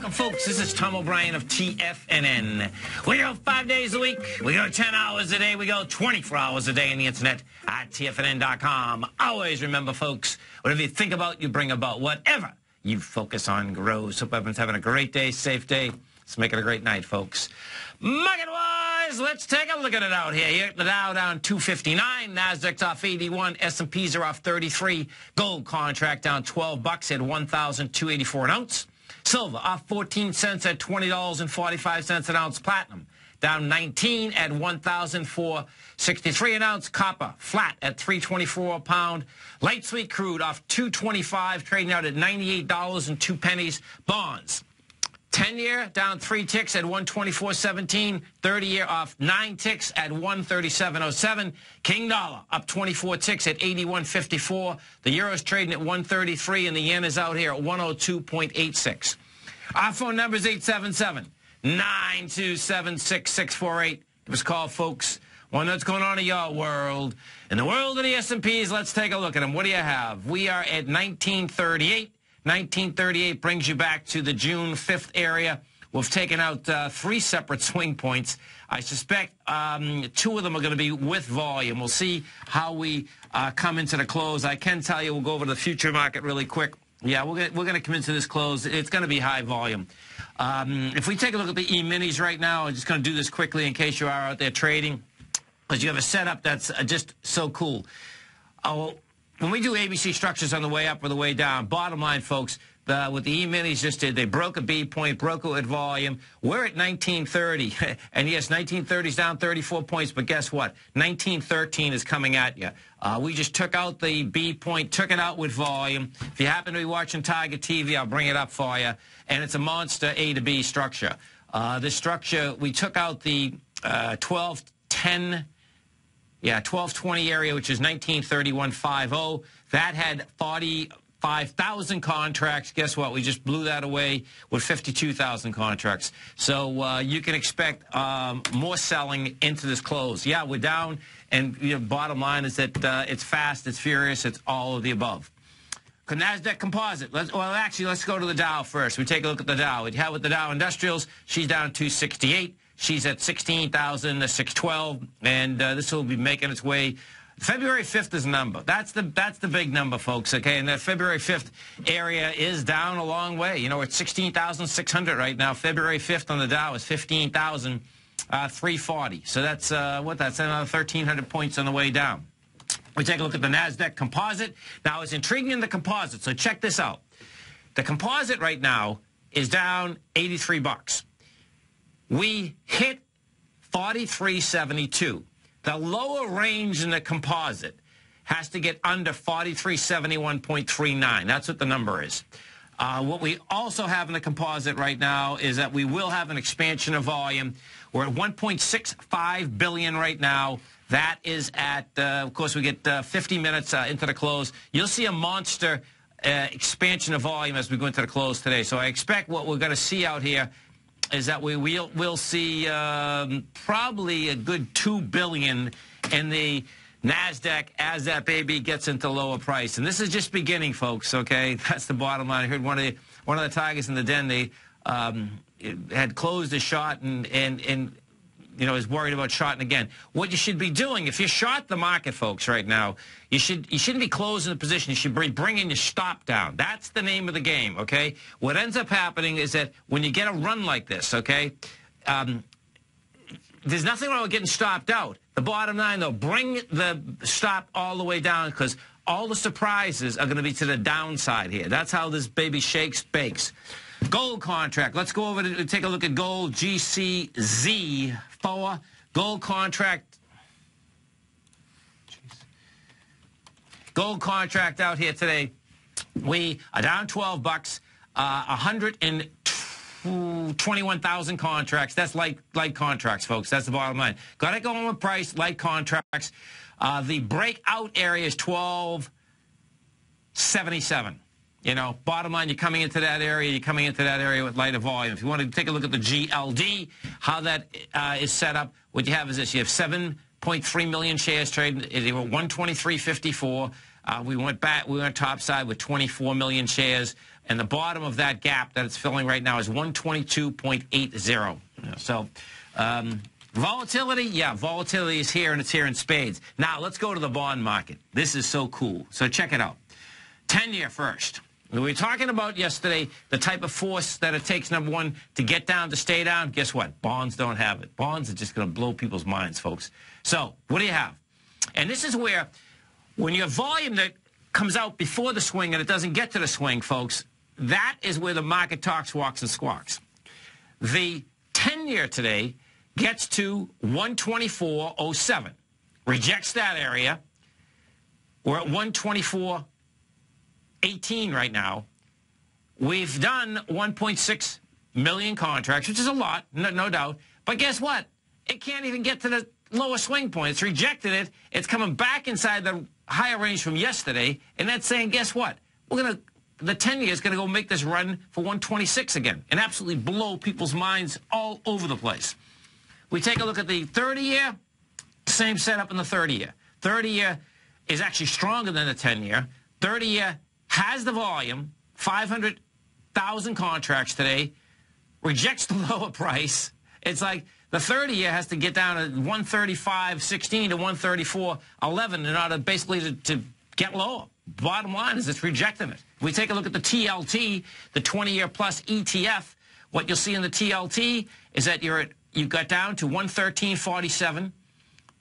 Welcome, folks. This is Tom O'Brien of TFNN. We go 5 days a week. We go 10 hours a day. We go 24 hours a day on the internet at TFNN.com. Always remember, folks, whatever you think about, you bring about. Whatever you focus on grows. Hope everyone's having a great day, safe day. Let's make it a great night, folks. Market-wise, let's take a look at it out here. The Dow down 259, NASDAQ's off 81, S&Ps are off 33. Gold contract down 12 bucks at 1,284 an ounce. Silver off 14 cents at $20.45 an ounce. Platinum down 19 at $1,463 an ounce. Copper flat at $3.24 a pound. Light sweet crude off $2.25, trading out at $98.02. Bonds 10-year down 3 ticks at 124.17. 30-year off 9 ticks at 137.07. King dollar up 24 ticks at 81.54. The euro's trading at 133, and the yen is out here at 102.86. Our phone number is 877-927-6648. Give us a call, folks. Want to know what's going on in your world. In the world of the S&Ps, let's take a look at them. What do you have? We are at 1938. 1938 brings you back to the June 5th area. We've taken out 3 separate swing points. I suspect 2 of them are going to be with volume. We'll see how we come into the close. I can tell you, we'll go over to the future market really quick. Yeah, we're going to come into this close. It's going to be high volume. If we take a look at the E-minis right now, I'm just going to do this quickly in case you are out there trading, because you have a setup that's just so cool. When we do ABC structures on the way up or the way down, bottom line, folks, what the E-minis just did, they broke a B point, broke it with volume. We're at 1930, and yes, 1930 is down 34 points, but guess what? 1913 is coming at you. We just took out the B point, took it out with volume. If you happen to be watching Tiger TV, I'll bring it up for you, and it's a monster A to B structure. This structure, we took out the 1210. Yeah, 1220 area, which is 1931.50. That had 45,000 contracts. Guess what? We just blew that away with 52,000 contracts. So you can expect more selling into this close. Yeah, we're down, and bottom line is that it's fast, it's furious, it's all of the above. NASDAQ Composite. Let's go to the Dow first. We take a look at the Dow. We have with the Dow Industrials, she's down 268. She's at 16,612, and this will be making its way. February 5th is a number. That's the big number, folks, okay? And that February 5th area is down a long way. You know, we're at 16,600 right now. February 5th on the Dow is 15,340. So that's, that's another 1,300 points on the way down. We take a look at the NASDAQ Composite. Now, it's intriguing in the Composite, so check this out. The Composite right now is down 83 bucks. We hit 43.72. The lower range in the Composite has to get under 43.71.39. That's what the number is. What we also have in the Composite right now is that we will have an expansion of volume. We're at 1.65 billion right now. That is at, of course, we get 50 minutes into the close. You'll see a monster expansion of volume as we go into the close today. So I expect what we're going to see out here is that we'll see probably a good $2 billion in the NASDAQ as that baby gets into lower price. And this is just beginning, folks, okay? That's the bottom line. I heard one of the Tigers in the den, they had closed the shot and is worried about shorting again. What you should be doing, if you short the market, folks, right now, you shouldn't be closing the position. You should be bringing your stop down. That's the name of the game, okay? What ends up happening is that when you get a run like this, okay, there's nothing wrong with getting stopped out. The bottom line, though, bring the stop all the way down, because all the surprises are going to be to the downside here. That's how this baby shakes, bakes. Gold contract. Let's go over to take a look at gold. GCZ4. Gold contract. Gold contract out here today. We are down 12 bucks. 121,000 contracts. That's light contracts, folks. That's the bottom line. Got to go on with price, light contracts. The breakout area is 1277. Bottom line, you're coming into that area. You're coming into that area with lighter volume. If you want to take a look at the GLD, how that is set up, what you have is this. You have 7.3 million shares trading. They were 123.54. We went topside with 24 million shares, and the bottom of that gap that it's filling right now is 122.80. So volatility, yeah, volatility is here, and it's here in spades. Now, let's go to the bond market. This is so cool. So check it out. 10-year first. We were talking about yesterday the type of force that it takes, number one, to get down, to stay down. Guess what? Bonds don't have it. Bonds are just going to blow people's minds, folks. So what do you have? And this is where, when you have volume that comes out before the swing and it doesn't get to the swing, folks, that is where the market talks, walks, and squawks. The 10-year today gets to 124.07. Rejects that area. We're at 124.18 right now. We've done 1.6 million contracts, which is a lot, no doubt. But guess what? It can't even get to the lower swing point. It's rejected it. It's coming back inside the higher range from yesterday, and that's saying, guess what? The 10-year is going to go make this run for 126 again and absolutely blow people's minds all over the place. We take a look at the 30-year, same setup in the 30-year. 30-year is actually stronger than the 10-year. 30-year has the volume, 500,000 contracts today, rejects the lower price. It's like the 30-year has to get down to 135.16 to 134.11 in order basically to get lower. Bottom line is it's rejecting it. If we take a look at the TLT, the 20-year plus ETF, what you'll see in the TLT is that you got down to 113.47.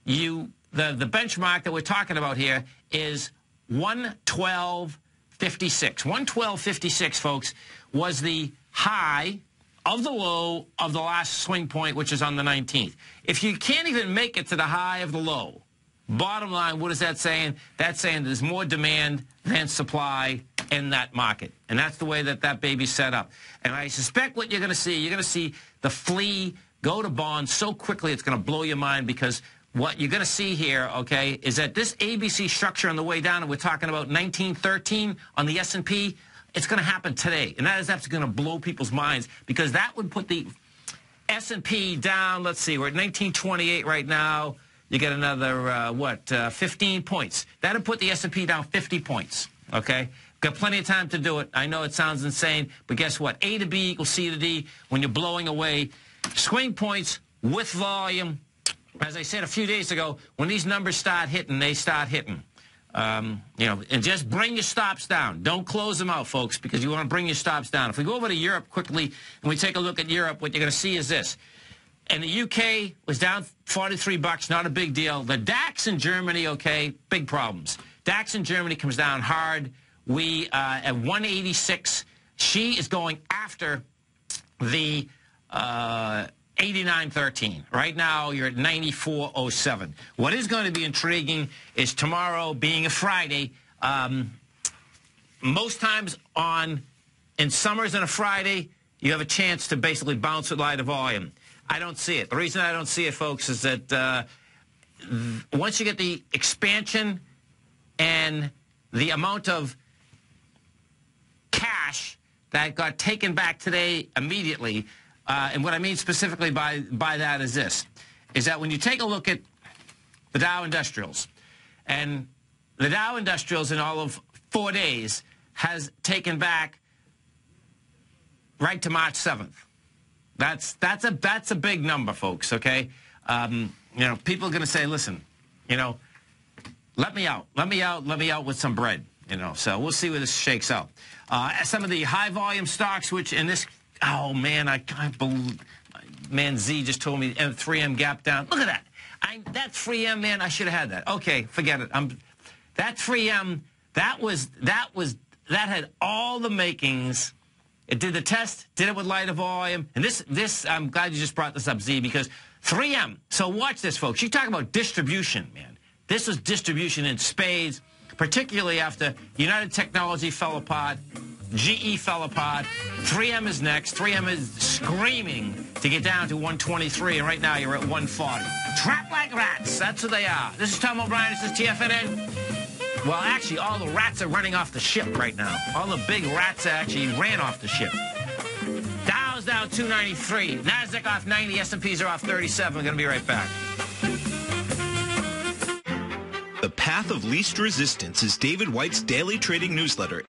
The benchmark that we're talking about here is 112.56. 112.56, folks, was the high of the low of the last swing point, which is on the 19th. If you can't even make it to the high of the low, bottom line, what is that saying? That's saying there's more demand than supply in that market. And that's the way that that baby's set up. And I suspect what you're going to see the flea go to bonds so quickly it's going to blow your mind, because what you're going to see here, okay, is that this ABC structure on the way down, and we're talking about 1913 on the S&P, it's going to happen today. And that is absolutely going to blow people's minds, because that would put the S&P down, let's see, we're at 1928 right now. You get another, 15 points. That would put the S&P down 50 points, okay? Got plenty of time to do it. I know it sounds insane, but guess what? A to B equals C to D when you're blowing away swing points with volume. As I said a few days ago, when these numbers start hitting, they start hitting. And just bring your stops down. Don't close them out, folks, because you want to bring your stops down. If we go over to Europe quickly and we take a look at Europe, what you're going to see is this. And the UK was down 43 bucks, not a big deal. The DAX in Germany, okay, big problems. DAX in Germany comes down hard. We at 186. She is going after the 89.13. Right now, you're at 94.07. What is going to be intriguing is tomorrow being a Friday. Most times in summers and a Friday, you have a chance to basically bounce with lighter volume. I don't see it. The reason I don't see it, folks, is that once you get the expansion and the amount of cash that got taken back today immediately, and what I mean specifically by that is this, is that when you take a look at the Dow Industrials, and the Dow Industrials in all of 4 days has taken back right to March 7th. That's a big number, folks, okay? People are going to say, listen, let me out with some bread, so we'll see where this shakes out. Some of the high volume stocks, which in this, oh man, I can't believe, man, Z just told me 3M gap down. Look at that. That 3M, man, I should have had that. Okay, forget it. That 3M, that had all the makings. It did the test, did it with lighter volume. And this, I'm glad you just brought this up, Z, because 3M, so watch this, folks. You talk about distribution, man. This was distribution in spades, particularly after United Technology fell apart, GE fell apart, 3M is next. 3M is screaming to get down to 123, and right now you're at 140. Trapped like rats, that's who they are. This is Tom O'Brien, this is TFNN. Well, actually, all the rats are running off the ship right now. All the big rats actually ran off the ship. Dow's down 293. NASDAQ off 90. S&Ps are off 37. We're going to be right back. Path of Least Resistance is David White's daily trading newsletter.